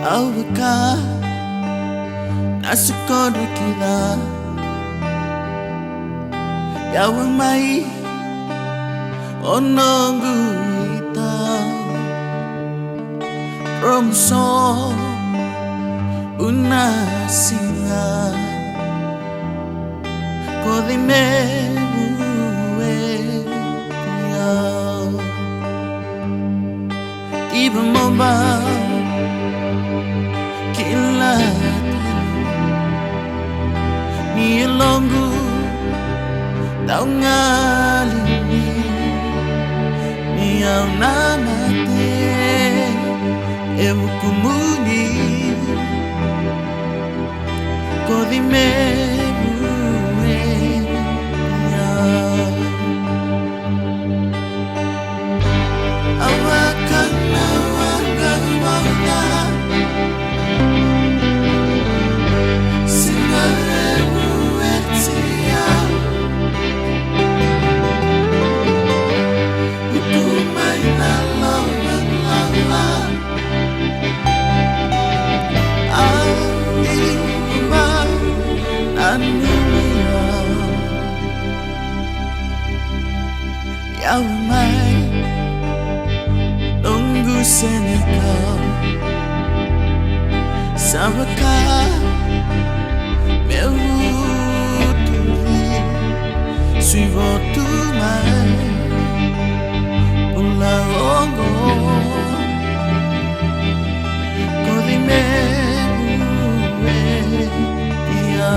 Auka nasukodu kila yawe mai onongu ita romso una singa kodime buwe ya even momba kila ni longu tau ngalini ni au namate e ukumuni kodime buwe ya awakana wakana yawe mai nunggu senikau sama ka meu tuli suivant tout mai pula ongo kodime buwe dia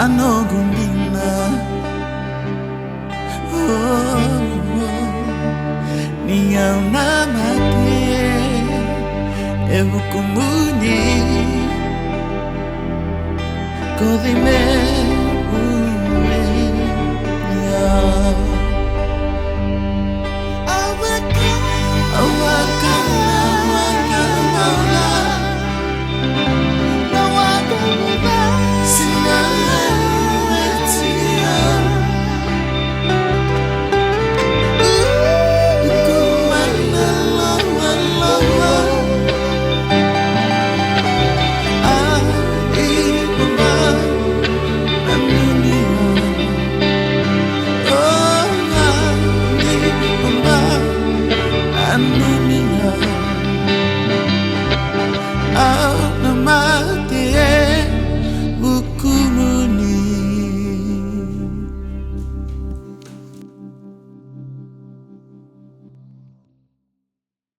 anogundina niau namate e bukumuni kodime